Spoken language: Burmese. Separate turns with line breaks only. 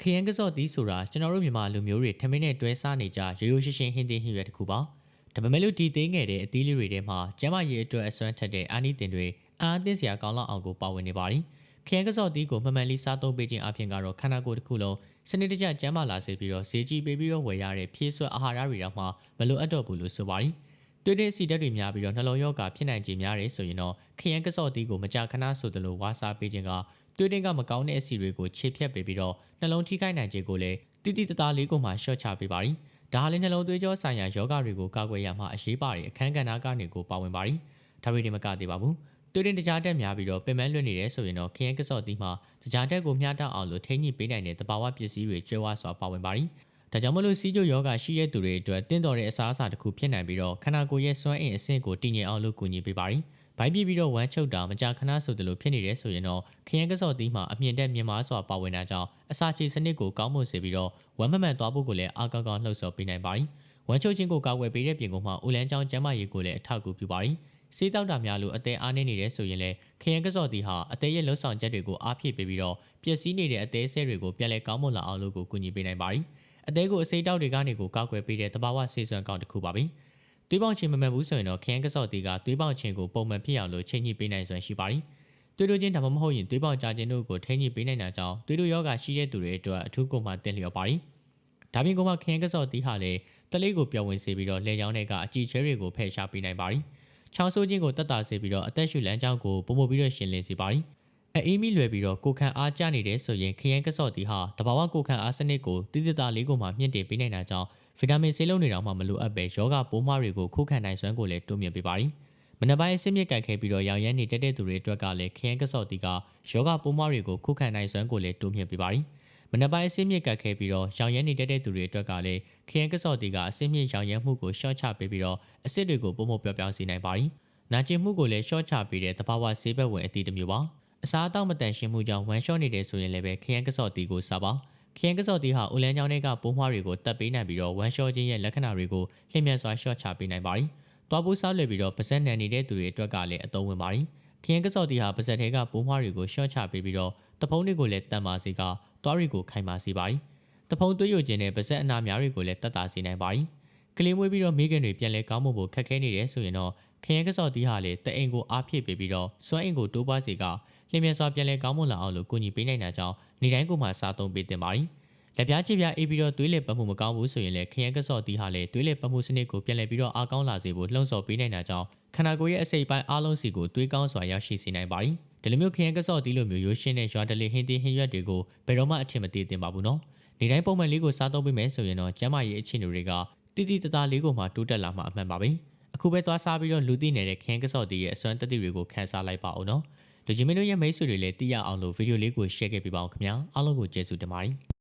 ခရမ်းကစော့သီးဆိုတာကျွန်တော်တို့မြန်မာလူမျိုးတွေထမင်းနဲ့တွဲစားနေကြရိုးရိုးရှင်းရှင်းဟင်းသီးဟင်းရွက်တစ်ခုပါဒါပေမဲ့လို့ဒီသေးငယ်တဲ့အသီးလေးတွေထဲမှာကျန်းမာရေးအတွက်အစွမ်းထက်တဲ့အာနိသင်တွေအားအသင့်စရာကောင်းလောက်အောင်ကိုပါဝင်နေပါတယ်ခရမ်းကစော့သီးကိုမှန်မှန်လေးစားသုံးပေးခြင်းအပြင်ကတော့ခန္ဓာကိုယ်တစ်ခုလုံးစနစ်တကျကျန်းမာလာစေပြီးတော့ဈေးကြီးပေးပြီးတော့ဝယ်ရတဲ့ဖြည့်စွက်အာဟာရတွေတော့မှမလိုအပ်တော့ဘူးလို့ဆိုပါတယ်တွေ့တဲ့စီဓာတ်တွေများပြီးတော့နှလုံးရောဂါဖြစ်နိုင်ခြင်းများတယ်ဆိုရင်တော့ခရမ်းကစော့သီးကိုမကြာခဏဆိုသလိုဝါစားပေးခြင်းကတွေ့တဲ့ကမကောင်းတဲ့အဆီတွေကိုခြေဖြတ်ပေးပြီးတော့နှလုံးထိခိုက်နိုင်ခြင်းကိုလည်းတိတိတသားလေးကိုမှရှော့ချပေးပါရီဒါဟာလည်းနှလုံးသွေးကြောဆိုင်ရာယောဂတွေကိုကာကွယ်ရမှာအရေးပါတဲ့အခန်းကဏ္ဍကနေကိုပါဝင်ပါရီဒါပေမဲ့မကသေးပါဘူးတွေ့တဲ့ကြားတက်များပြီးတော့ပင်မလွတ်နေတယ်ဆိုရင်တော့ခရမ်းကစော့သီးမှာကြားတက်ကိုမျှတအောင်လို့ထိန်းညှိပေးနိုင်တဲ့တဘာဝပစ္စည်းတွေကျွဲဝါစွာပါဝင်ပါရီဒါကြောင့်မလို့စီးကျိုယောဂရှိတဲ့သူတွေအတွက်တင်းတော်တဲ့အစားအစာတစ်ခုဖြစ်နိုင်ပြီးတော့ခန္ဓာကိုယ်ရဲ့စွမ်းအင်အဆင့်ကိုတည်ငြိမ်အောင်လုပ်ကူညီပေးပါရီဘိုက်ပြပြီးတော့ဝမ်းချုပ်တာမကြာခဏဆိုသလိုဖြစ်နေတယ်ဆိုရင်တော့ခရမ်းကစော့သီးမှာအမြင့်တက်မြင့်မားစွာပါဝင်တာကြောင့်အစာချေစနစ်ကိုကောင်းမွန်စေပြီးတော့ဝမ်းမမှန်သွားဖို့ကိုလည်းအားကောင်းကောင်းလှုပ်ဆော်ပေးနိုင်ပါရီဝမ်းချုပ်ခြင်းကိုကာကွယ်ပေးတဲ့ပြင်ကုန်မှာဦးလန်းချောင်းကျန်းမာရေးကိုလည်းအထောက်အကူပြုပါရီစေးတောက်တာများလို့အသေးအားနေနေတယ်ဆိုရင်လည်းခရမ်းကစော့သီးဟာအသေးရဲ့လှုပ်ဆောင်ချက်တွေကိုအားဖြည့်ပေးပြီးတော့ပျက်စီးနေတဲ့အသေးဆဲတွေကိုပြန်လည်ကောင်းမွန်လာအောင်လို့ကိုကူညီပေးနိုင်ပါရီအသေးကိုအစိတောက်တွေကနေကိုကာကွယ်ပေးတဲ့တဘာဝဆေးစွမ်းကောင်းတစ်ခုပါပဲသွေးပေါင်ချင်းမမှန်ဘူးဆိုရင်တော့ခရမ်းကစော့သီးကသွေးပေါင်ချင်းကိုပုံမှန်ဖြစ်အောင်လို့ချိန်ညှိပေးနိုင်စွမ်းရှိပါသည်သွေးတိုးခြင်းဒါမှမဟုတ်ရင်သွေးပေါင်ကျခြင်းတို့ကိုထိန်းညှိပေးနိုင်တာကြောင့်သွေးတိုးယောဂရှိတဲ့သူတွေအတွက်အထူးကုန်မှတင်လျော်ပါသည်ဒါပြင်ကခရမ်းကစော့သီးဟာလည်းတလေးကိုပျော်ဝင်စေပြီးတော့လေချောင်းတွေကအကြည့်ချဲတွေကိုဖယ်ရှားပေးနိုင်ပါသည်ချောင်းဆိုးခြင်းကိုတက်တာစေပြီးတော့အသက်ရှူလမ်းကြောင်းကိုပုံမပြီးတော့ရှင်လင်းစေပါသည်အေးမီလွယ်ပြီးတော့ကိုခံအားကျနေတဲ့ဆိုရင်ခရမ်းကစော့သီးဟာတဘာဝကိုခံအားစနစ်ကိုတိတိတသားလေးကိုမှမြင့်တင်ပေးနိုင်တာကြောင့်ဗီတာမင်ဆေးလုံးတွေတော့မှမလိုအပ်ပဲယောဂပိုးမွှားတွေကိုခုခံနိုင်စွမ်းကိုလည်းတိုးမြှင့်ပေးပါသည်မနက်ပိုင်းအဆင့်မြင့်ကြိုက်ခဲပြီးတော့ရောင်ရမ်းနေတဲ့သူတွေအတွက်ကလည်းခရမ်းကစော့သီးကယောဂပိုးမွှားတွေကိုခုခံနိုင်စွမ်းကိုလည်းတိုးမြှင့်ပေးပါသည်မနက်ပိုင်းအဆင့်မြင့်ကြိုက်ခဲပြီးတော့ရောင်ရမ်းနေတဲ့သူတွေအတွက်ကလည်းခရမ်းကစော့သီးကအဆင့်မြင့်ရောင်ရမ်းမှုကိုရှော့ချပေးပြီးတော့အဆစ်တွေကိုပုံမပြောင်းပြောင်းစေနိုင်ပါသည်နာကျင်မှုကိုလည်းရှော့ချပေးတဲ့သဘာဝဆေးဘက်ဝင်အသီးတစ်မျိုးပါအစားအသောက်မတန်ရှင်းမှုကြောင့်ဝမ်းလျှော့နေတယ်ဆိုရင်လည်းပဲခရမ်းကစော့သီးကိုစားပါခရမ်းကစော့သီးဟာဦးလန်းချောင်းတွေကပိုးမွှားတွေကိုတတ်ပေးနိုင်ပြီးတော့ဝမ်းလျှော့ခြင်းရဲ့လက္ခဏာတွေကိုလျင်မြန်စွာရှော့ချပေးနိုင်ပါသည်။သွားပိုးစားလွယ်ပြီးတော့ပါးစပ်နံနေတဲ့သူတွေအတွက်ကလည်းအသုံးဝင်ပါသည်။ခရမ်းကစော့သီးဟာပါးစပ်ထဲကပိုးမွှားတွေကိုရှော့ချပေးပြီးတော့တဖုံးတွေကိုလည်းတန်ပါစေကသွားတွေကိုခိုင်ပါစေပါသည်။တဖုံးသွေးယိုခြင်းနဲ့ပါးစပ်အနာများတွေကိုလည်းတတ်တာစေနိုင်ပါသည်။ကလေးမွေးပြီးတော့မိခင်တွေပြန်လဲကောင်းဖို့ခက်ခဲနေတယ်ဆိုရင်တော့ခရမ်းကစော့သီးဟာလည်းတအိမ်ကိုအားဖြည့်ပေးပြီးတော့စွမ်းအင်ကိုတိုးပွားစေကလျင်မြန်စွာပြန်လဲကောင်းမွန်လာအောင်လို့ကူညီပေးနိုင်တာကြောင့်နေတိုင်းကိုမှစားသုံးပေးတင်ပါသည်လက်ပြားချစ်ပြားအေးပြီးတော့သွေးလည်ပတ်မှုမကောင်းဘူးဆိုရင်လည်းခရမ်းကစော့သီးဟာလည်းသွေးလည်ပတ်မှုစနစ်ကိုပြန်လည်ပြီးတော့အားကောင်းလာစေဖို့လှုံ့ဆော်ပေးနိုင်တာကြောင့်ခန္ဓာကိုယ်ရဲ့အစိတ်ပိုင်းအားလုံးစီကိုသွေးကောင်းစွာရောက်ရှိစေနိုင်ပါသည်ဒီလိုမျိုးခရမ်းကစော့သီးလိုမျိုးရိုးရှင်းတဲ့ရွာတလေးဟင်းသီးဟင်းရွက်တွေကိုဘယ်တော့မှအထင်မသေးတင်ပါဘူးနော်နေတိုင်းပုံမှန်လေးကိုစားသုံးပေးမယ်ဆိုရင်တော့ကျန်းမာရေးအခြေအနေတွေကတိတိတသားလေးကိုမှတိုးတက်လာမှာအမှန်ပါပဲအခုပဲသွားစားပြီးတော့လူသိနေတဲ့ခရမ်းကစော့သီးရဲ့အစွမ်းတတိတွေကိုခန်းစားလိုက်ပါအောင်နော်လူကြီးမင်းတို့ရဲ့မိတ်ဆွေတွေလည်းသိရအောင်လို့ဗီဒီယိုလေးကို share ခဲ့ပေးပါအောင်ခင်ဗျာအားလုံးကိုကျေးဇူးတင်ပါတယ်